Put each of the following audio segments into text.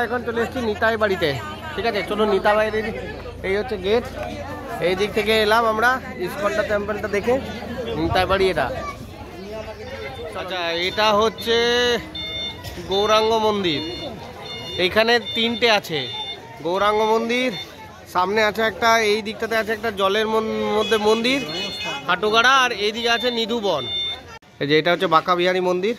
এখন চলে এসেছি নিতাই বাড়িতে। ঠিক আছে, চলুন নিতাই বাড়ির এই হচ্ছে গেট। এই দিক থেকে এলাম আমরা ইসকনটা টেম্পলটা দেখে। নিতাই বাড়ি এটা। আচ্ছা, এটা হচ্ছে গৌরাঙ্গ মন্দির। এইখানে তিনটে আছে গৌরাঙ্গ মন্দির। সামনে আছে একটা, এই দিকটাতে আছে একটা জলের মধ্যে মন্দির হাটুগাড়া, আর এইদিকে আছে নিধুবন। এই যে এটা হচ্ছে বাঁকা বিহারী মন্দির।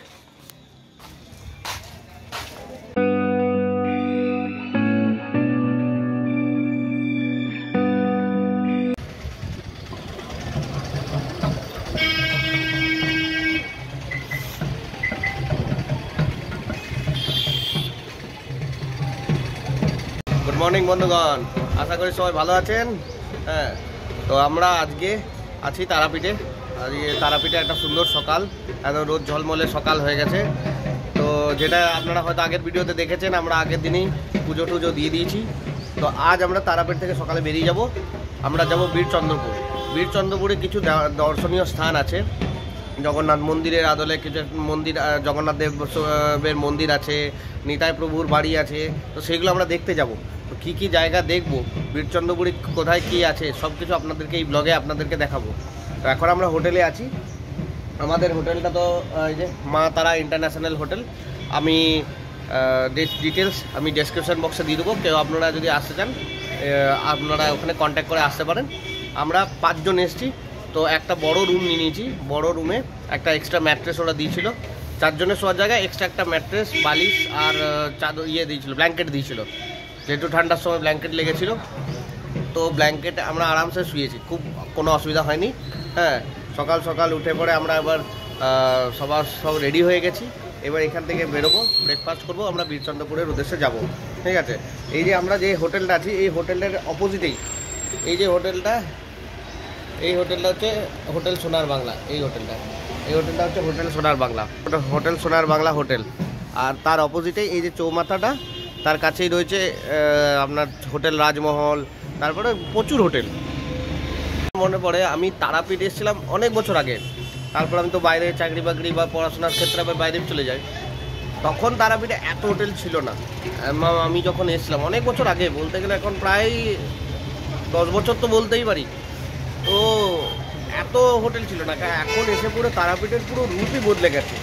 গুড মর্নিং বন্ধুগণ, আশা করি সবাই ভালো আছেন। হ্যাঁ, তো আমরা আজকে আছি তারাপীঠে। আজকে তারাপীঠে একটা সুন্দর সকাল, এত রোদ ঝলমলে সকাল হয়ে গেছে। তো যেটা আপনারা হয়তো আগের ভিডিওতে দেখেছেন, আমরা আগের দিনই পুজো টুজো দিয়ে দিয়েছি। তো আজ আমরা তারাপীঠ থেকে সকালে বেরিয়ে যাব। আমরা যাব বীরচন্দ্রপুর। বীরচন্দ্রপুরে কিছু দর্শনীয় স্থান আছে। জগন্নাথ মন্দিরের আদলে কিছু মন্দির, জগন্নাথ দেবের মন্দির আছে, নিতাই প্রভুর বাড়ি আছে। তো সেগুলো আমরা দেখতে যাব। তো কী কী জায়গা দেখব, বীরচন্দ্রপুরে কোথায় কী আছে, সব কিছু আপনাদেরকে এই ব্লগে আপনাদেরকে দেখাবো। তো এখন আমরা হোটেলে আছি। আমাদের হোটেলটা তো এই যে মা তারা ইন্টারন্যাশনাল হোটেল। আমি ডিটেলস আমি ডেসক্রিপশন বক্সে দিয়ে দেবো। কেউ আপনারা যদি আসতে চান, আপনারা ওখানে কন্ট্যাক্ট করে আসতে পারেন। আমরা 5 জন এসেছি। তো একটা বড় রুম নিয়ে নিয়েছি। বড় রুমে একটা এক্সট্রা ম্যাট্রেস ওরা দিয়েছিল। 4 জনের শোয়ার জায়গায় এক্সট্রা একটা ম্যাট্রেস, বালিশ আর চাদর দিয়েছিল, ব্ল্যাঙ্কেট দিয়েছিল। যেহেতু ঠান্ডার সময় ব্ল্যাঙ্কেট লেগেছিল, তো ব্ল্যাঙ্কেট আমরা আরামসে শুয়েছি, খুব কোনো অসুবিধা হয়নি। হ্যাঁ, সকাল সকাল উঠে পড়ে আমরা এবার সব রেডি হয়ে গেছি। এবার এখান থেকে বেরোবো, ব্রেকফাস্ট করবো, আমরা বীরচন্দ্রপুরের উদ্দেশ্যে যাব। ঠিক আছে, এই যে আমরা যে হোটেলটা আছি, এই হোটেলের অপোজিটেই এই যে হোটেলটা, এই হোটেলটা হচ্ছে হোটেল সোনার বাংলা। এই হোটেলটা হচ্ছে হোটেল সোনার বাংলা, হোটেল সোনার বাংলা হোটেল। আর তার অপোজিটেই এই যে চৌমাথাটা, তার কাছেই রয়েছে আপনার হোটেল রাজমহল। তারপরে প্রচুর হোটেল। মনে পড়ে আমি তারাপীঠ এসেছিলাম অনেক বছর আগে। তারপর আমি তো বাইরে চাকরি বাকরি বা পড়াশোনার ক্ষেত্রে আবার বাইরে চলে যাই। তখন তারাপীঠে এত হোটেল ছিল না। আমি যখন এসেছিলাম অনেক বছর আগে, বলতে গেলে এখন প্রায় 10 বছর তো বলতেই পারি। তো এত হোটেল ছিল না। এখন এসে পুরো তারাপীঠের পুরো রূপই বদলে গেছে।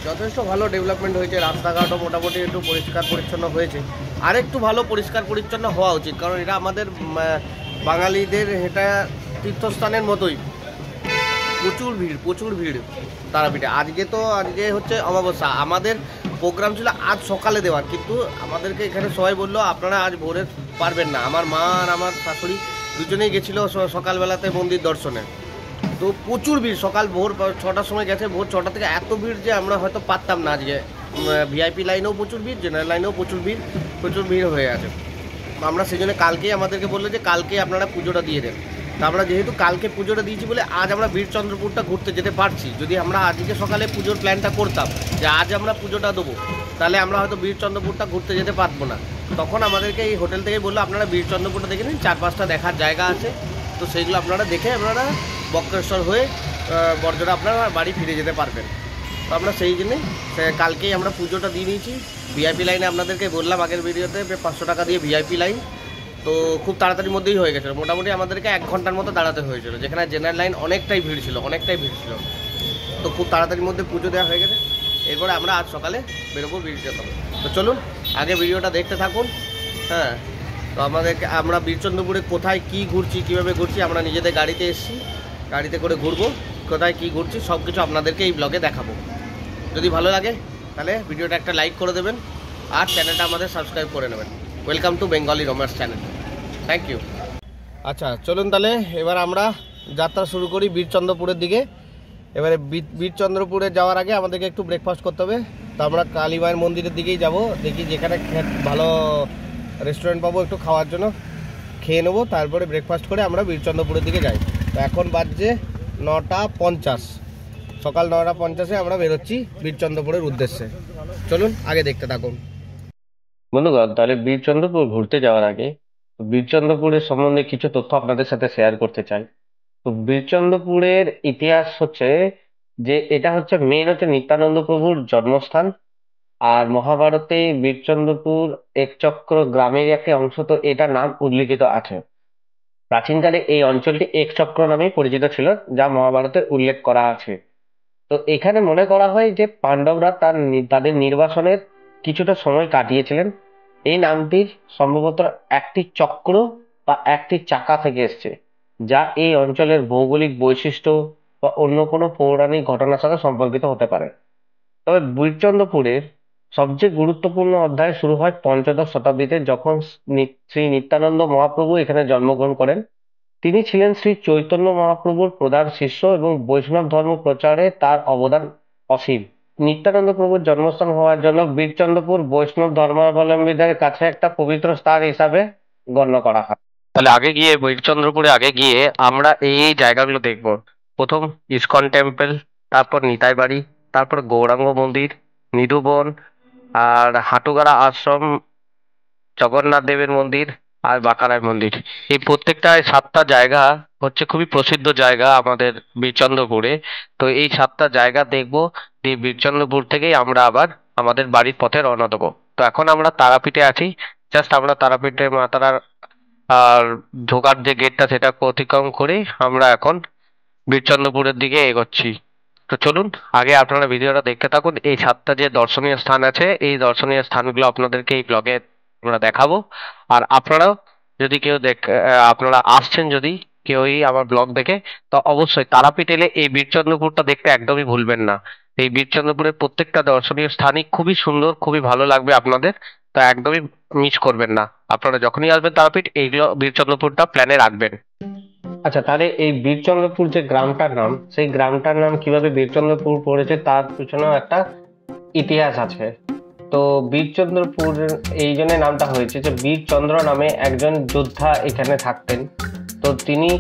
যথেষ্ট ভালো ডেভেলপমেন্ট হয়েছে। রাস্তাঘাটও মোটামুটি একটু পরিষ্কার পরিচ্ছন্ন হয়েছে। আর একটু ভালো পরিষ্কার পরিচ্ছন্ন হওয়া উচিত, কারণ এটা আমাদের বাঙালিদের এটা তীর্থস্থানের মতোই। প্রচুর ভিড় তারাপীঠে। আজকে হচ্ছে অমাবস্যা। আমাদের প্রোগ্রাম ছিল আজ সকালে দেওয়ার, কিন্তু আমাদেরকে এখানে সবাই বললো আপনারা আজ ভোরে পারবেন না। আমার মা আর আমার শাশুড়ি দুজনেই গেছিলো সকালবেলাতে মন্দির দর্শনে। তো প্রচুর ভিড়। সকাল ভোর 6টার সময় গেছে, ভোর 6টা থেকে এত ভিড় যে আমরা হয়তো পারতাম না আজকে। ভিআইপি লাইনেও প্রচুর ভিড়, জেনারেল লাইনেও প্রচুর ভিড় হয়ে আছে। আমরা সেই জন্য কালকেই আমাদেরকে বললো যে কালকে আপনারা পুজোটা দিয়ে দেন। তা আমরা যেহেতু কালকে পুজোটা দিয়েছি বলে আজ আমরা বীরচন্দ্রপুরটা ঘুরতে যেতে পারছি। যদি আমরা আজকে সকালে পুজোর প্ল্যানটা করতাম যে আজ আমরা পুজোটা দেবো, তাহলে আমরা হয়তো বীরচন্দ্রপুরটা ঘুরতে যেতে পারবো না। তখন আমাদেরকে এই হোটেল থেকে বললো আপনারা বীরচন্দ্রপুরটা দেখে নিন, 4-5টা দেখার জায়গা আছে। তো সেইগুলো আপনারা দেখে আপনারা বক্রেশ্বর হয়ে বর্জরা আপনারা বাড়ি ফিরে যেতে পারবেন। তো আমরা সেই জন্যে কালকেই আমরা পুজোটা দিয়ে নিয়েছি। ভিআইপি লাইনে আপনাদেরকে বললাম আগের ভিডিওতে 500 টাকা দিয়ে ভিআইপি লাইন। তো খুব তাড়াতাড়ির মধ্যেই হয়ে গেছিলো। মোটামুটি আমাদেরকে 1 ঘন্টার মতো দাঁড়াতে হয়েছিল, যেখানে জেনারেল লাইন অনেকটাই ভিড় ছিল। তো খুব তাড়াতাড়ির মধ্যে পুজো দেওয়া হয়ে গেছে। এরপরে আমরা আজ সকালে বেরোবো বীরচন্দ্রপুর। তো চলুন আগে ভিডিওটা দেখতে থাকুন। হ্যাঁ, তো আমরা বীরচন্দ্রপুরে কোথায় কী ঘুরছি, কীভাবে ঘুরছি, আমরা নিজেদের গাড়িতে এসেছি, গাড়িতে করে ঘুরবো। কোথায় কী ঘুরছি সব কিছু আপনাদেরকে এই ব্লগে দেখাবো। যদি ভালো লাগে তাহলে ভিডিওটা একটা লাইক করে দেবেন, আর চ্যানেলটা আমাদের সাবস্ক্রাইব করে নেবেন। Welcome to Bengali romance channel. Thank you. আচ্ছা, চলুন তাহলে এবার আমরা যাত্রা শুরু করি বীরচন্দ্রপুরের দিকে। এবারে বীরচন্দ্রপুরে যাওয়ার আগে আমাদেরকে একটু ব্রেকফাস্ট করতে হবে। তো আমরা কালী মায়ের মন্দিরের দিকেই যাব। দেখি যেখানে ভালো রেস্টুরেন্ট পাবো একটু খাওয়ার জন্য, খেয়ে নেবো। তারপরে ব্রেকফাস্ট করে আমরা বীরচন্দ্রপুরের দিকে যাই। তো এখন বাজছে 9:50, সকাল 9:50-এ আমরা বেরোচ্ছি বীরচন্দ্রপুরের উদ্দেশ্যে। চলুন আগে দেখতে থাকুন। বন্ধুগণ, তাহলে বীরচন্দ্রপুর ঘুরতে যাওয়ার আগে বীরচন্দ্রপুরের সম্বন্ধে কিছু তথ্য আপনাদের সাথে শেয়ার করতে চাই। তো বীরচন্দ্রপুরের ইতিহাস হচ্ছে যে এটা হচ্ছে মেন হচ্ছে নিত্যানন্দ প্রভুর জন্মস্থান। আর মহাভারতে বীরচন্দ্রপুর একচক্র গ্রামের একটি অংশ, তো এটার নাম উল্লিখিত আছে। প্রাচীনকালে এই অঞ্চলটি একচক্র নামেই পরিচিত ছিল, যা মহাভারতে উল্লেখ করা আছে। তো এখানে মনে করা হয় যে পাণ্ডবরা তাদের নির্বাসনের কিছুটা সময় কাটিয়েছিলেন। এই নামটি সম্ভবত একটি চক্র বা একটি চাকা থেকে এসেছে, যা এই অঞ্চলের ভৌগোলিক বৈশিষ্ট্য বা অন্য কোনো পৌরাণিক ঘটনার সাথে সম্পর্কিত হতে পারে। তবে বীরচন্দ্রপুরের সবচেয়ে গুরুত্বপূর্ণ অধ্যায় শুরু হয় পঞ্চদশ শতাব্দীতে, যখন শ্রী নিত্যানন্দ মহাপ্রভু এখানে জন্মগ্রহণ করেন। তিনি ছিলেন শ্রী চৈতন্য মহাপ্রভুর প্রধান শিষ্য এবং বৈষ্ণব ধর্ম প্রচারে তার অবদান অসীম। নিত্যানন্দ প্রভুর জন্মস্থান হওয়ার জন্য বীরচন্দ্রপুর বৈষ্ণব ধর্মাবলম্বীদের কাছে একটা পবিত্র স্থান হিসাবে গণ্য করা হয়। তাহলে বীরচন্দ্রপুরে আগে গিয়ে আমরা এই জায়গাগুলো দেখব। প্রথম ইসকন টেম্পল, তারপর নিতাই বাড়ি, তারপর গৌরাঙ্গ মন্দির, নিধুবন, আর হাটুগাড়া আশ্রম, জগন্নাথ দেবের মন্দির, আর বাঁকারায় মন্দির। এই প্রত্যেকটা 7টা জায়গা হচ্ছে খুবই প্রসিদ্ধ জায়গা আমাদের বীরচন্দ্রপুরে। তো এই 7টা জায়গা দেখবো, দিয়ে বীরচন্দ্রপুর থেকেই আমরা আবার আমাদের বাড়ির পথে রওনা দেবো। তো এখন আমরা তারাপীঠে আছি। জাস্ট আমরা তারাপীঠে মা তারার আর ঢোকার যে গেটটা সেটা অতিক্রম করে আমরা এখন বীরচন্দ্রপুরের দিকে এগোচ্ছি। তো চলুন, আগে আপনারা ভিডিওটা দেখতে থাকুন। এই 7টা যে দর্শনীয় স্থান আছে, এই দর্শনীয় স্থানগুলো আপনাদেরকে এই ব্লগে আমরা দেখাবো। আর আপনারাও যদি আপনারা আসছেন, যদি কেউই আমার ব্লগ দেখে, তো অবশ্যই তারাপীঠ এলে এই বীরচন্দ্রপুরটা দেখতে একদমই ভুলবেন না। এই বীরচন্দ্রপুরের প্রত্যেকটা দর্শনীয় স্থানই খুবই সুন্দর, খুবই ভালো লাগবে আপনাদের। তো একদমই মিস করবেন না। আপনারা যখনই আসবেন তারাপীঠ, এইগুলো বীরচন্দ্রপুরটা প্ল্যানে রাখবেন। আচ্ছা, তাহলে এই বীরচন্দ্রপুর যে গ্রামটার নাম, সেই গ্রামটার নাম কিভাবে বীরচন্দ্রপুর পড়েছে তার পিছনেও একটা ইতিহাস আছে। তো বীরচন্দ্রপুর এই জন্য নামটা হয়েছে যে বীরচন্দ্র নামে একজন যোদ্ধা এখানে থাকতেন। তো তিনি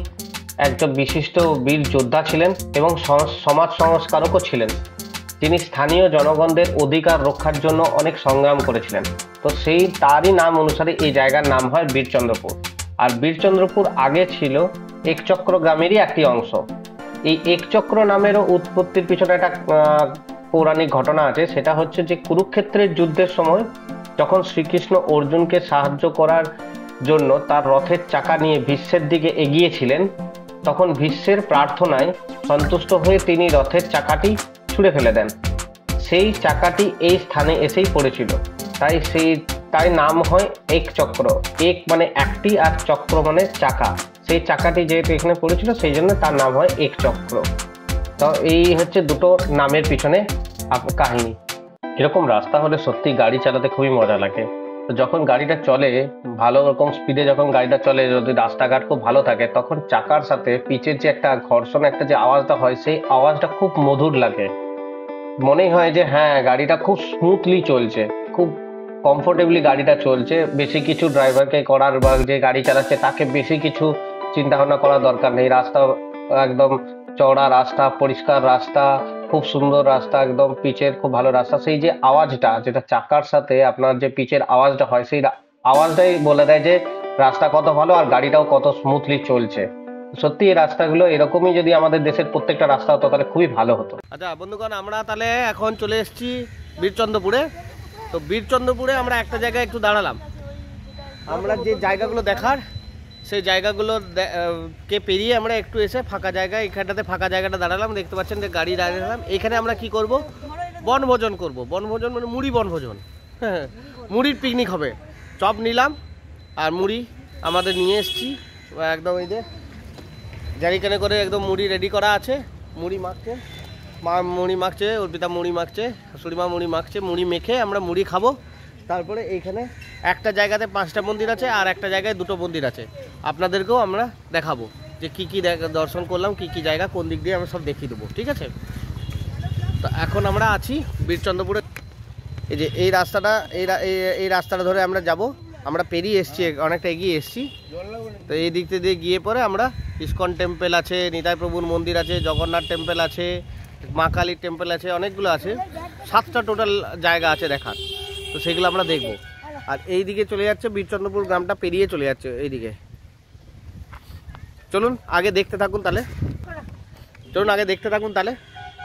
একজন বিশিষ্ট বীর যোদ্ধা ছিলেন এবং সমাজ সংস্কারকও ছিলেন। তিনি স্থানীয় জনগণদের অধিকার রক্ষার জন্য অনেক সংগ্রাম করেছিলেন। তো তারই নাম অনুসারে এই জায়গার নাম হয় বীরচন্দ্রপুর। আর বীরচন্দ্রপুর আগে ছিল একচক্র গ্রামেরই একটি অংশ। এই একচক্র নামেরও উৎপত্তির পিছনে একটা পৌরাণিক ঘটনা আছে। সেটা হচ্ছে যে কুরুক্ষেত্রের যুদ্ধের সময় যখন শ্রীকৃষ্ণ অর্জুনকে সাহায্য করার জন্য তার রথের চাকা নিয়ে ভীষ্মের দিকে এগিয়েছিলেন, তখন ভীষ্মের প্রার্থনায় সন্তুষ্ট হয়ে তিনি রথের চাকাটি ছুঁড়ে ফেলে দেন। সেই চাকাটি এই স্থানে এসেই পড়েছিল, তাই নাম হয় এক চক্র। এক মানে একটি, আর চক্র মানে চাকা। সেই চাকাটি যেহেতু এখানে পড়েছিল, সেই জন্য তার নাম হয় এক চক্র। তো এই হচ্ছে দুটো নামের পিছনে কাহিনী। এরকম রাস্তা হলে সত্যি গাড়ি চালাতে খুবই মজা লাগে। তো যখন গাড়িটা চলে ভালো রকম স্পিডে, যখন গাড়িটা চলে, যদি রাস্তাঘাট খুব ভালো থাকে, তখন চাকার সাথে পিচের যে একটা ঘর্ষণ, একটা যে আওয়াজটা হয়, সেই আওয়াজটা খুব মধুর লাগে। মনে হয় যে হ্যাঁ, গাড়িটা খুব স্মুথলি চলছে, খুব কমফোর্টেবলি গাড়িটা চলছে। বেশি কিছু ড্রাইভারকে করার বা যে গাড়ি চালাচ্ছে তাকে বেশি কিছু চিন্তা ভাবনা করার দরকার নেই। রাস্তা একদম চওড়া রাস্তা, পরিষ্কার রাস্তা, খুব সুন্দর রাস্তা, একদম পিচের খুব ভালো রাস্তা। সেই যে আওয়াজটা, যেটা চাকার সাথে আপনার যে পিচের আওয়াজটা হয়, সেই আওয়াজটাই বলে দেয় যে রাস্তা কত ভালো আর গাড়িটাও কত স্মুথলি চলছে। সত্যি এই রাস্তাগুলো এরকমই যদি আমাদের দেশের প্রত্যেকটা রাস্তা হতো তাহলে খুবই ভালো হতো। আচ্ছা বন্ধুগণ, আমরা তাহলে এখন চলে এসেছি বীরচন্দ্রপুরে। তো বীরচন্দ্রপুরে আমরা একটা জায়গায় একটু দাঁড়ালাম। আমরা যে জায়গাগুলো দেখার, সেই জায়গাগুলো কে পেরিয়ে আমরা একটু এসে ফাঁকা জায়গায়, এখানটাতে ফাঁকা জায়গাটা দাঁড়ালাম। দেখতে পাচ্ছেন যে গাড়ি দাঁড়ালাম। এখানে আমরা কি করব? বনভোজন করব। বনভোজন মানে মুড়ি বনভোজন। হ্যাঁ, মুড়ির পিকনিক হবে। চপ নিলাম আর মুড়ি আমাদের নিয়ে এসেছি। একদম এই যে জারিকানে করে একদম মুড়ি রেডি করা আছে। মুড়ি মাখছে, মা মুড়ি মাখছে, অর্পিতা মুড়ি মাখছে, শাশুড়ি মা মুড়ি মাখছে। মুড়ি মেখে আমরা মুড়ি খাবো। তারপরে এইখানে একটা জায়গাতে 5টা মন্দির আছে, আর একটা জায়গায় 2টো মন্দির আছে। আপনাদেরকেও আমরা দেখাবো যে কী কী দর্শন করলাম, কী কী জায়গা, কোন দিক দিয়ে আমরা সব দেখিয়ে দেবো। ঠিক আছে? তো এখন আমরা আছি বীরচন্দ্রপুরে। এই যে এই রাস্তাটা, এই রাস্তাটা ধরে আমরা যাব। আমরা পেরিয়ে এসেছি, অনেকটা এগিয়ে এসেছি। তো এই দিক দিয়ে গিয়ে পরে আমরা ইসকন টেম্পল আছে, নিতাই প্রভুর মন্দির আছে, জগন্নাথ টেম্পল আছে, মা কালীর টেম্পল আছে, অনেকগুলো আছে। 7টা টোটাল জায়গা আছে দেখার। তো সেগুলো আমরা দেখব। আর এই দিকে চলে যাচ্ছে বীরচন্দ্রপুর গ্রামটা পেরিয়ে চলে যাচ্ছে এইদিকে। চলুন আগে দেখতে থাকুন তাহলে।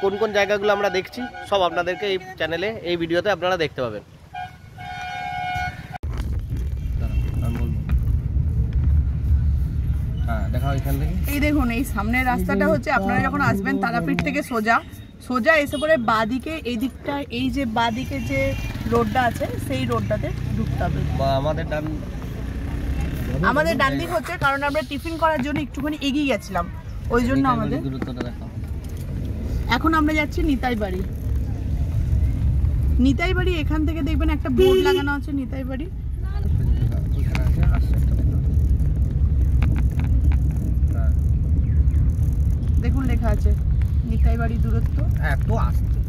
কোন কোন জায়গাগুলো আমরা দেখছি সব আপনাদেরকে এই চ্যানেলে এই ভিডিওতে আপনারা দেখতে পাবেন। হ্যাঁ দেখাও এখান থেকে। এই দেখুন এই সামনের রাস্তাটা হচ্ছে আপনারা যখন আসবেন তারাপীঠ থেকে সোজা সোজা এসে পরে বাঁদিকে এই দিকটা, এই যে বাঁদিকে যে রোডটা আছে সেই রোডটাতে ঢুকতে হবে। আমাদের ডান দিক হচ্ছে কারণ আমরা টিফিন করার জন্য একটুখানি এগিয়ে গেছিলাম, ওই জন্য আমাদের। এখন আমরা যাচ্ছি নিতাই বাড়ি। নিতাই বাড়ি এখান থেকে দেখবেন একটা বোর্ড লাগানো আছে নিতাই বাড়ি। দেখুন লেখা আছে নিতাই বাড়ি দূরত্ব এত আসছে।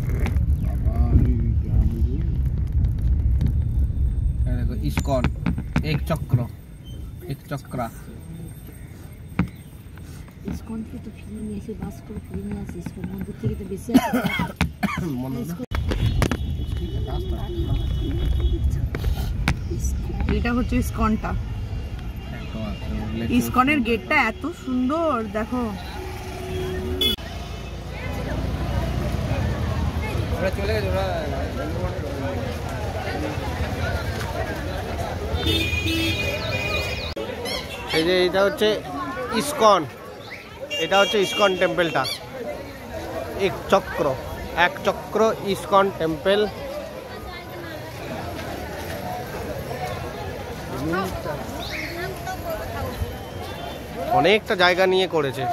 দেখো ইসকন এক চক্র ইসকন থেকে তো ফিরে নিয়ে এসে বাস করে ফিরে নিয়ে আসে, ইসকন মন্দির থেকে তো বেশি এটা হচ্ছে ইসকনটা। ইসকনের গেটটা এত সুন্দর দেখো। চলে গেছে ওরা। এই যে এটা হচ্ছে ইসকন, এটা হচ্ছে ইসকন টেম্পলটা। এক চক্র ইসকন টেম্পল। অনেকটা জায়গা নিয়ে করেছে।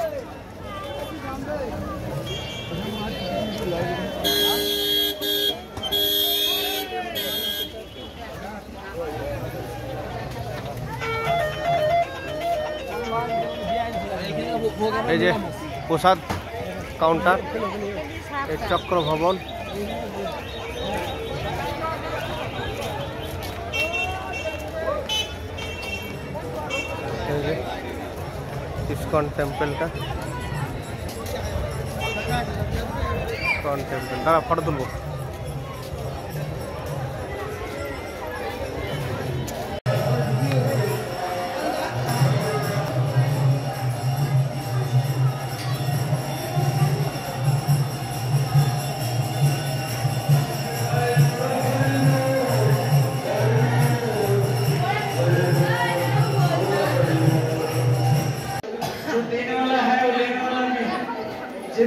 এই যে প্রসাদ কাউন্টার, এক চক্র ভবন। এই যে ইসকন টেম্পলটা, ইসকন টেম্পল। দাঁড়া ফটো তুলবো।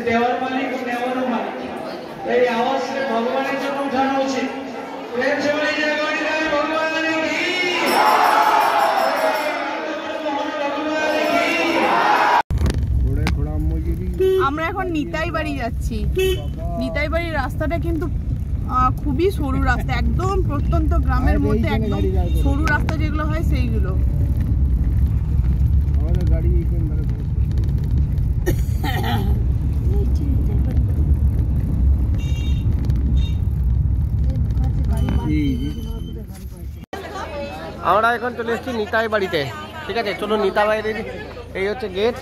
দেওয়ার মালিক ও নেওয়ারও মালিক, এই আওয়াজকে ভগবানের জন্য উঠানো উচিত। প্রেম সে বলে জয় গণিতায় ভগবানের কি। আমরা এখন নিতাই বাড়ি যাচ্ছি। নিতাই বাড়ির রাস্তাটা কিন্তু খুবই সরু রাস্তা, একদম প্রত্যন্ত গ্রামের মধ্যে একদম সরু রাস্তা যেগুলো হয় সেইগুলো। আমরা এখন চলে এসেছি নিতাই বাড়িতে। ঠিক আছে, চলো নিতাই বাড়ির এই হচ্ছে গেট।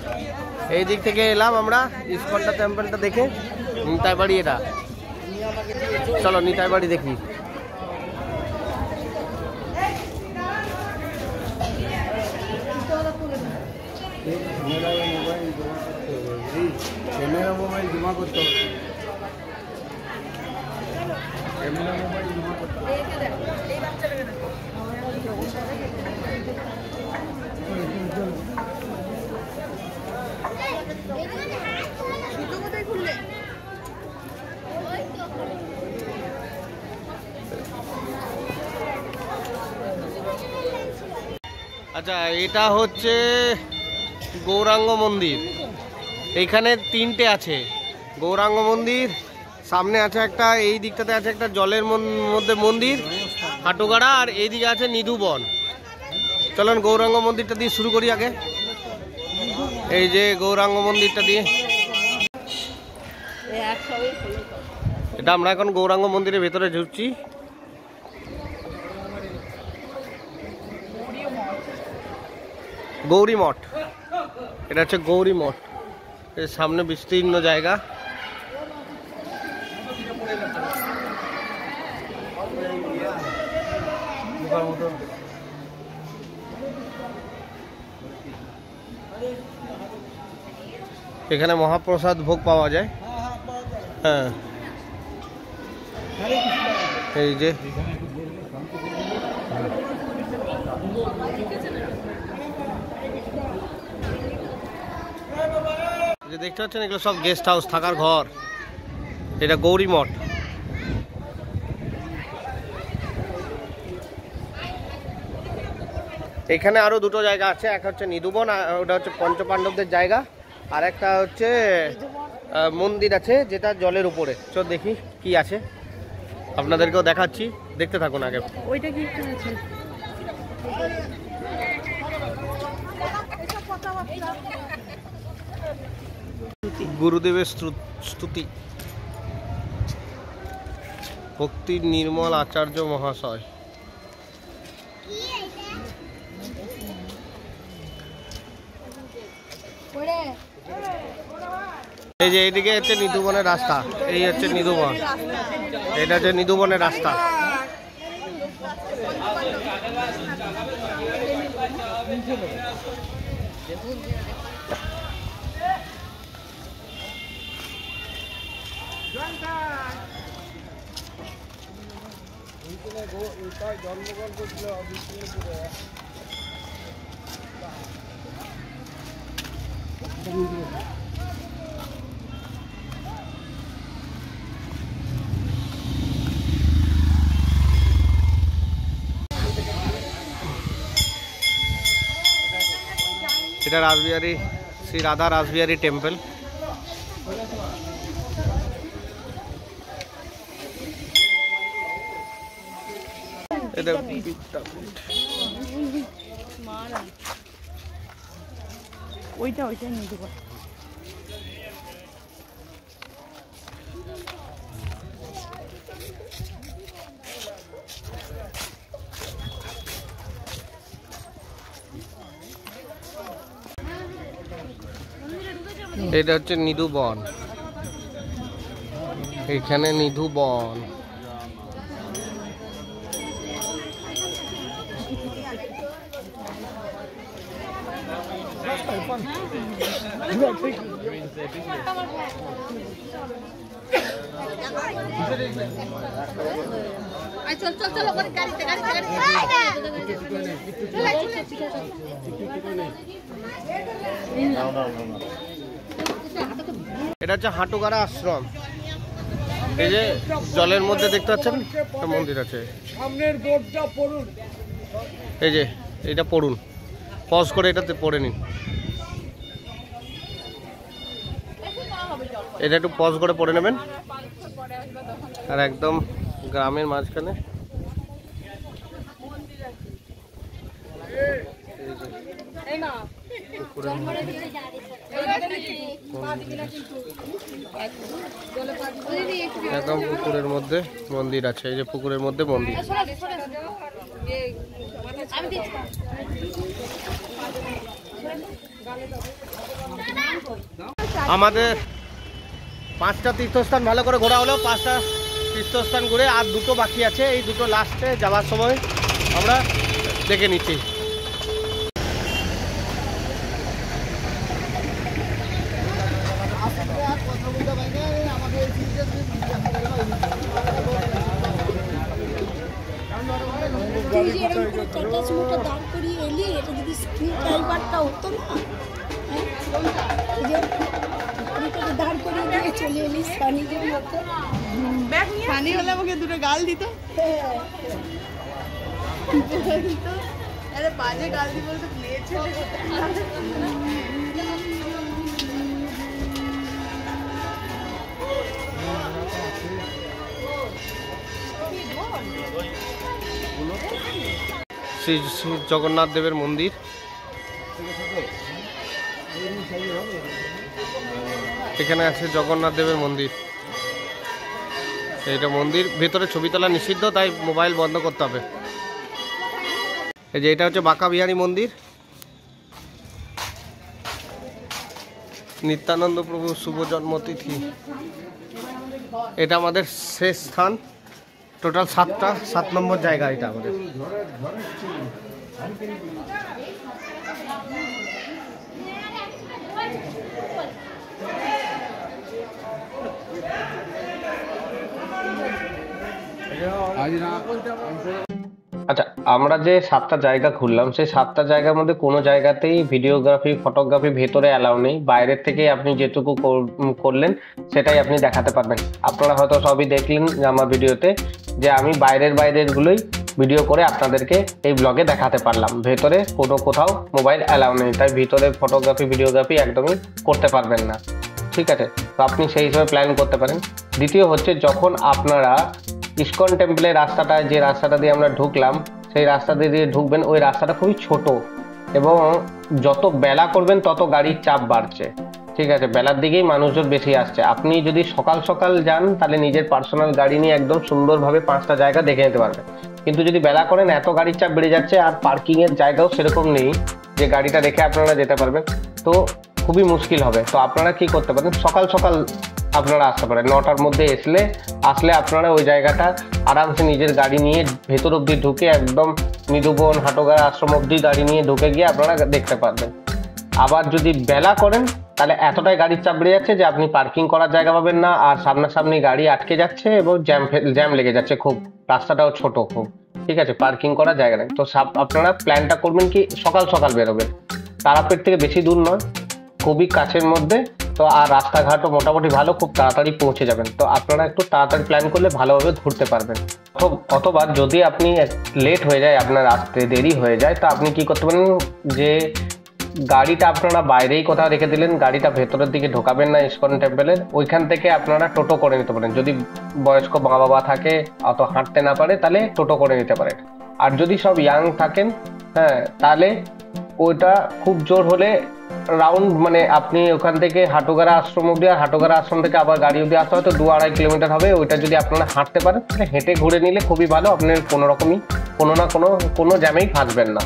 এই দিক থেকে এলাম আমরা ইসকনটা টেম্পলটা দেখে। নিতাই বাড়ি এটা, চলো নিতাই বাড়ি দেখি। ক্যামেরা মোবাইল জমা করতে হবে। আচ্ছা, এটা হচ্ছে গৌরাঙ্গ মন্দির। এইখানে তিনটে আছে গৌরাঙ্গ মন্দির। সামনে আছে একটা, এই দিকটাতে আছে একটা জলের মধ্যে মন্দির হাটুগাড়া, আর এইদিকে আছে নিধুবন। চলুন গৌরাঙ্গ মন্দিরটা দিয়ে শুরু করি আগে। এই যে গৌরাঙ্গ মন্দিরটা দিয়ে, এটা আমরা এখন গৌরাঙ্গ মন্দিরের ভেতরে ঢুকছি। গৌরী মঠ, এটা হচ্ছে গৌরী মঠ। এর সামনে বিস্তীর্ণ জায়গা। এখানে মহাপ্রসাদ ভোগ পাওয়া যায়। হ্যাঁ এই যে দেখতে পাচ্ছেন এগুলো সব গেস্ট হাউস, থাকার ঘর। এটা গৌরী মঠ। এখানে আরো দুটো জায়গা আছে, একটা হচ্ছে নিধুবন, আর ওটা হচ্ছে পঞ্চপাণ্ডবদের জায়গা, আর একটা হচ্ছে মন্দির আছে যেটা জলের উপরে। চল দেখি কি আছে, আপনাদেরকেও দেখাচ্ছি, দেখতে থাকুন আগে। ওইটা কি আছে? গুরুদেবের স্তুতি, ভক্তি নির্মল আচার্য মহাশয়। এই যে এইদিকে হচ্ছে নিধুবনের রাস্তা, এই হচ্ছে নিধুবন, এটা হচ্ছে নিধুবনের রাস্তা। এটা রাসবিহারী, শ্রী রাধা রাসবিহারী টেম্পল। এটা ওইটা নিয়ে দেবো। এটা হচ্ছে নিধুবন, এখানে নিধুবন। এটা হচ্ছে হাটুগাড়া আশ্রম। এই যে জলের মধ্যে দেখতে পাচ্ছেন একটা মন্দির আছে, সামনের বোর্ডটা পড়ুন। এই যে এটা পড়ুন, পজ করে এটাতে পড়ে নিন। এটা একটু পজ করে পড়ে নেবেন। আর একদম গ্রামের মাঝখানে একদম পুকুরের মধ্যে মন্দির আছে। এই যে পুকুরের মধ্যে মন্দির। আমাদের 5টা তীর্থস্থান ভালো করে ঘোরা হলো, 5টা তীর্থস্থান ঘুরে আর দুটো বাকি আছে। এই দুটো লাস্টে যাওয়ার সময় আমরা দেখে নিচ্ছি। দাঁড় করিয়ে এলি, এটা যদি স্পিড ড্রাইভারটা হতো না, দাঁড় করিয়ে দিয়ে চলে এলি সানিদের মতো। সানি হলে আমাকে দুটো গাল দিত। আরে বাজে গাল দিব তো মেয়ে ছেলে। শ্রী শ্রী জগন্নাথ দেবের মন্দির। এখানে আছে জগন্নাথ দেবের মন্দির। এইটা মন্দির, ভেতরে ছবি তোলা নিষিদ্ধ, তাই মোবাইল বন্ধ করতে হবে। এই যে এটা হচ্ছে বাঁকা বিহারী মন্দির, নিত্যানন্দ প্রভু শুভ জন্মতিথি। এটা আমাদের শেষ স্থান, টোটাল 7 নম্বর জায়গা এটা আমাদের। আচ্ছা, আমরা যে 7টা জায়গা ঘুরলাম সেই 7টা জায়গার মধ্যে কোনো জায়গাতেই ভিডিওগ্রাফি ফটোগ্রাফি ভেতরে অ্যালাউ নেই। বাইরের থেকেই আপনি যেটুকু করলেন সেটাই আপনি দেখাতে পারবেন। আপনারা হয়তো সবই দেখলেন আমার ভিডিওতে যে আমি বাইরের গুলোই ভিডিও করে আপনাদেরকে এই ব্লগে দেখাতে পারলাম। ভেতরে কোথাও মোবাইল অ্যালাউ নেই, তাই ভিতরে ফটোগ্রাফি ভিডিওগ্রাফি একদমই করতে পারবেন না। ঠিক আছে, তো আপনি সেই হিসাবে প্ল্যান করতে পারেন। দ্বিতীয় হচ্ছে, যখন আপনারা ইস্কন টেম্পলের রাস্তাটা, যে রাস্তাটা দিয়ে আমরা ঢুকলাম সেই রাস্তা দিয়ে ঢুকবেন, ওই রাস্তাটা খুবই ছোট এবং যত বেলা করবেন তত গাড়ির চাপ বাড়ছে। ঠিক আছে, বেলার দিকেই মানুষজন বেশি আসছে। আপনি যদি সকাল সকাল যান তাহলে নিজের পার্সোনাল গাড়ি নিয়ে একদম সুন্দরভাবে 5টা জায়গা দেখে নিতে পারবেন। কিন্তু যদি বেলা করেন এত গাড়ির চাপ বেড়ে যাচ্ছে, আর পার্কিংয়ের জায়গাও সেরকম নেই যে গাড়িটা রেখে আপনারা যেতে পারবেন, তো খুবই মুশকিল হবে। তো আপনারা কি করতে পারেন, সকাল সকাল আপনারা আসতে পারেন। 9টার মধ্যে আসলে আপনারা ওই জায়গাটা আরামসে নিজের গাড়ি নিয়ে ভেতর অবধি ঢুকে একদম মৃদুবন হাটোগাড়া আশ্রম অবধি গাড়ি নিয়ে ঢুকে গিয়ে আপনারা দেখতে পারবেন। আবার যদি বেলা করেন তাহলে এতটাই গাড়ির চাপ বেড়ে যাচ্ছে যে আপনি পার্কিং করার জায়গা পাবেন না, আর সামনাসামনি গাড়ি আটকে যাচ্ছে এবং জ্যাম লেগে যাচ্ছে খুব, রাস্তাটাও ছোট খুব। ঠিক আছে, পার্কিং করার জায়গা নেই। তো আপনারা প্ল্যানটা করবেন কি সকাল সকাল বেরোবেন। তারাপীঠ থেকে বেশি দূর নয়, খুবই কাছের মধ্যে। তো আর রাস্তাঘাটও মোটামুটি ভালো, খুব তাড়াতাড়ি পৌঁছে যাবেন। তো আপনারা একটু তাড়াতাড়ি প্ল্যান করলে ভালোভাবে ঘুরতে পারবেন। অথবা যদি আপনি লেট হয়ে যায়, আপনার আসতে দেরি হয়ে যায়, তো আপনি কি করতে পারেন, যে গাড়িটা আপনারা বাইরেই কোথাও রেখে দিলেন, গাড়িটা ভেতরের দিকে ঢোকাবেন না ইস্কন টেম্পলের, ওইখান থেকে আপনারা টোটো করে নিতে পারেন। যদি বয়স্ক মা বাবা থাকে, অত হাঁটতে না পারে, তাহলে টোটো করে নিতে পারেন। আর যদি সব ইয়াং থাকেন, হ্যাঁ, তাহলে ওইটা খুব জোর হলে রাউন্ড, মানে আপনি ওখান থেকে হাটোগাড়া আশ্রম অব্দি, আর হাটোগাড়া আশ্রম থেকে আবার গাড়ি অব্দি আসতে হয়তো 2-2.5 কিলোমিটার হবে। ওইটা যদি আপনারা হাঁটতে পারেন তাহলে হেঁটে ঘুরে নিলে খুবই ভালো। আপনার কোনো রকমই কোনো জ্যামেই ফাঁসবেন না।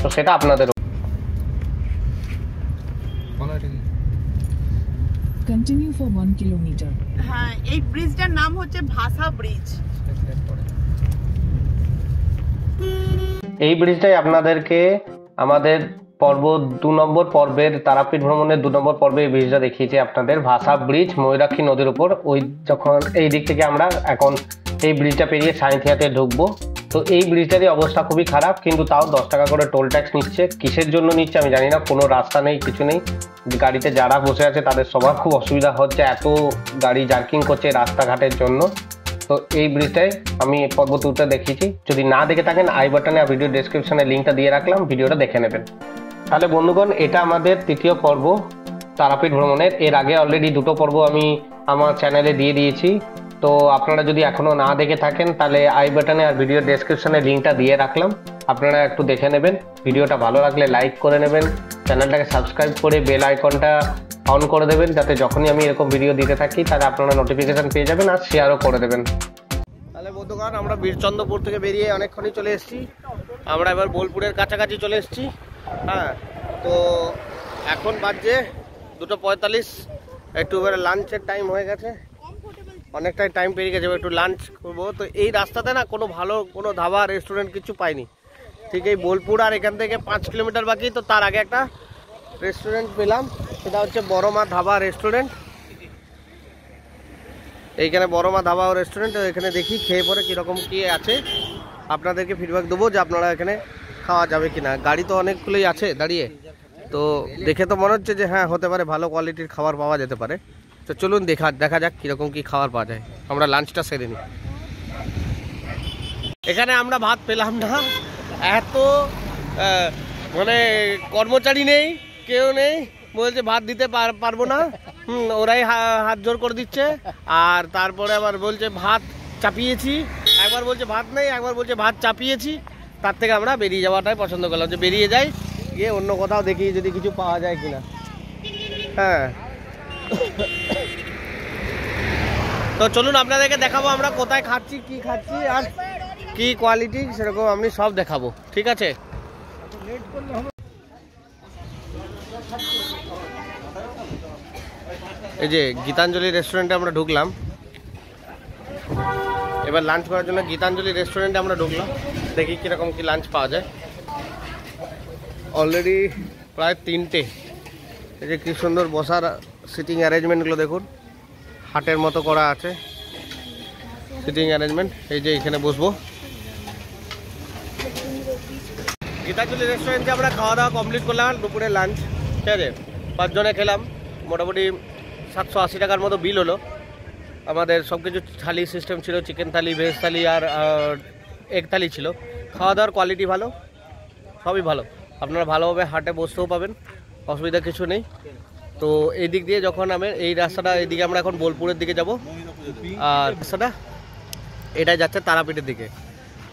তো সেটা আপনাদের। Continue for 1 kilometer. হ্যাঁ, এই ব্রিজটার নাম হচ্ছে ভাষা ব্রিজ। এই ব্রিজটাই আপনাদেরকে আমাদের 2 নম্বর পর্বের তারাপীঠ ভ্রমণের 2 নম্বর পর্বে এই ব্রিজটা দেখিয়েছি আপনাদের, ভাষা ব্রিজ, ময়ূরাক্ষী নদীর উপর। ওই যখন এই দিক থেকে আমরা এখন এই ব্রিজটা পেরিয়ে সাঁইথিয়াতে ঢুকবো। তো এই ব্রিজটারই অবস্থা খুবই খারাপ, কিন্তু তাও 10 টাকা করে টোল ট্যাক্স নিচ্ছে। কিসের জন্য নিচ্ছে আমি জানি না, কোনো রাস্তা নেই, কিছু নেই। গাড়িতে যারা বসে আছে তাদের সবার খুব অসুবিধা হচ্ছে, এত গাড়ি জার্কিং করছে রাস্তাঘাটের জন্য। তো এই ব্রিজটাই আমি পর্ব 2তে দেখিয়েছি। যদি না দেখে থাকেন আই বাটনে আর ভিডিও ডেসক্রিপশনে লিঙ্কটা দিয়ে রাখলাম, ভিডিওটা দেখে নেবেন। তাহলে বন্ধুগণ, এটা আমাদের 3য় পর্ব তারাপীঠ ভ্রমণের। এর আগে অলরেডি 2টো পর্ব আমি আমার চ্যানেলে দিয়ে দিয়েছি। তো আপনারা যদি এখনো না দেখে থাকেন তাহলে আই বাটনে আর ভিডিও ডেসক্রিপশনে লিঙ্কটা দিয়ে রাখলাম, আপনারা একটু দেখে নেবেন। ভিডিওটা ভালো লাগলে লাইক করে নেবেন, চ্যানেলটাকে সাবস্ক্রাইব করে বেল আইকনটা অন করে দেবেন, যাতে যখনই আমি এরকম ভিডিও দিতে থাকি তাহলে আপনারা নোটিফিকেশন পেয়ে যাবেন, আর শেয়ারও করে দেবেন। তাহলে বন্ধুগণ, আমরা বীরচন্দ্রপুর থেকে বেরিয়ে অনেকক্ষণই চলে এসেছি। আমরা এবার বোলপুরের কাছাকাছি চলে এসেছি। হ্যাঁ, তো এখন বাজছে 2:45, একটু এবারে লাঞ্চের টাইম হয়ে গেছে, অনেকটাই টাইম পেরিয়ে গেছে, একটু লাঞ্চ করবো। তো এই রাস্তাতে না কোনো ধাবা রেস্টুরেন্ট কিছু পাইনি। ঠিক এই বোলপুর আর এখান থেকে 5 কিলোমিটার বাকি, তো তার আগে একটা রেস্টুরেন্ট পেলাম, সেটা হচ্ছে বড়মা ধাবা রেস্টুরেন্ট। এইখানে বড়মা ধাবা ও রেস্টুরেন্ট, এখানে দেখি খেয়ে পরে কীরকম কী আছে আপনাদেরকে ফিডব্যাক দেবো যে আপনারা এখানে খাওয়া যাবে কিনা। গাড়ি তো অনেকগুলোই আছে দাঁড়িয়ে, তো দেখে তো মনে হচ্ছে যে হ্যাঁ হতে পারে, ভালো কোয়ালিটির খাবার পাওয়া যেতে পারে। তো চলুন দেখা যাক কীরকম কী খাবার পাওয়া যায়। আমরা লাঞ্চটা সেরে নিই। এখানে আমরা ভাত পেলাম না, এত মানে কর্মচারী নেই, কেউ নেই, বলছে ভাত দিতে পারবো না। ওরাই হাত জোর করে দিচ্ছে, আর তারপরে আবার বলছে ভাত চাপিয়েছি, একবার বলছে ভাত নেই, একবার বলছে ভাত চাপিয়েছি। তার থেকে আমরা বেরিয়ে যাওয়াটাই পছন্দ করলাম, যে বেরিয়ে যাই, গিয়ে অন্য কোথাও দেখি যদি কিছু পাওয়া যায় কিনা। হ্যাঁ, তো চলুন আপনাদেরকে দেখাবো আমরা কোথায় খাচ্ছি, কি খাচ্ছি, আর কি কোয়ালিটি, সেরকম আমি সব দেখাবো। ঠিক আছে, এই যে গীতাঞ্জলি রেস্টুরেন্টে আমরা ঢুকলাম। এবার লাঞ্চ করার জন্য গীতাঞ্জলি রেস্টুরেন্টে আমরা ঢুকলাম, দেখি কীরকম কি লাঞ্চ পাওয়া যায়। অলরেডি প্রায় 3টে। এই যে কি সুন্দর বসার সিটিং অ্যারেঞ্জমেন্টগুলো দেখুন, হাটের মতো করা আছে। সিটিং অ্যারেঞ্জমেন্ট, এই যে এখানে বসবো। গীতাঞ্জলি রেস্টুরেন্টে আমরা খাওয়া দাওয়া কমপ্লিট করলাম, দুপুরে লাঞ্চ, ঠিক আছে, 5 জনে খেলাম, মোটামুটি 780 টাকার মতো বিল হলো। আমাদের সব কিছু থালি সিস্টেম ছিল, চিকেন থালি, ভেজ থালি আর এগ থালি ছিল। খাওয়া দাওয়ার কোয়ালিটি ভালো, সবই ভালো। আপনারা ভালোভাবে হাটে বসতেও পাবেন, অসুবিধা কিছু নেই। তো এই দিক দিয়ে যখন এই রাস্তাটা, এইদিকে আমরা এখন বোলপুরের দিকে যাব, আর রাস্তাটা এটা যাচ্ছে তারাপীঠের দিকে,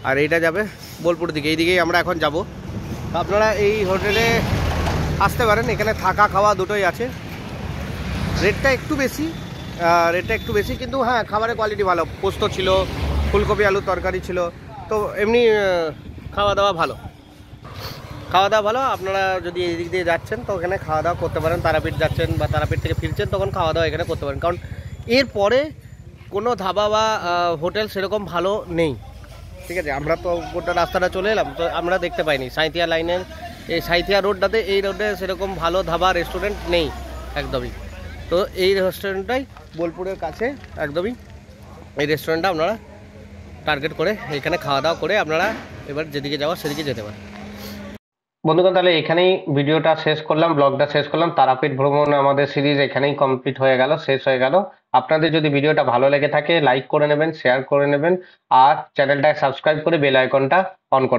আর এইটা যাবে বোলপুরের দিকে। এই দিকেই আমরা এখন যাব। আপনারা এই হোটেলে আসতে পারেন, এখানে থাকা খাওয়া দুটোই আছে। রেটটা একটু বেশি, কিন্তু হ্যাঁ খাবারের কোয়ালিটি ভালো। পোস্ত ছিল, ফুলকপি আলুর তরকারি ছিল, তো এমনি খাওয়া দাওয়া ভালো। আপনারা যদি এই দিক দিয়ে যাচ্ছেন তো ওখানে খাওয়া দাওয়া করতে পারেন, তারাপীঠ যাচ্ছেন বা তারাপীঠ থেকে ফিরছেন তখন খাওয়া দাওয়া এখানে করতে পারেন, কারণ এরপরে কোনো ধাবা বা হোটেল সেরকম ভালো নেই, ঠিক আছে। আমরা তো গোটা রাস্তাটা চলে এলাম, তো আমরা দেখতে পাইনি সাঁইথিয়া লাইনের এই সাঁইথিয়া রোডটাতে, এই রোডে সেরকম ভালো ধাবা রেস্টুরেন্ট নেই একদমই। তো এই রেস্টুরেন্টটাই বোলপুরের কাছে একদমই, এই রেস্টুরেন্টটা আপনারা টার্গেট করে এখানে খাওয়া দাওয়া করে আপনারা এবার যেদিকে যাওয়ার সেদিকে যেতে পারেন। বন্ধুগণ, তাহলে এখানেই ভিডিওটা শেষ করলাম, ব্লগটা শেষ করলাম। তারাপীঠ ভ্রমণ আমাদের সিরিজ এখানেই কমপ্লিট হয়ে গেল, শেষ হয়ে গেল। আপনাদের যদি ভিডিওটা ভালো লেগে থাকে লাইক করে নেবেন, শেয়ার করে নেবেন, আর চ্যানেলটা সাবস্ক্রাইব করে বেল আইকনটা অন করে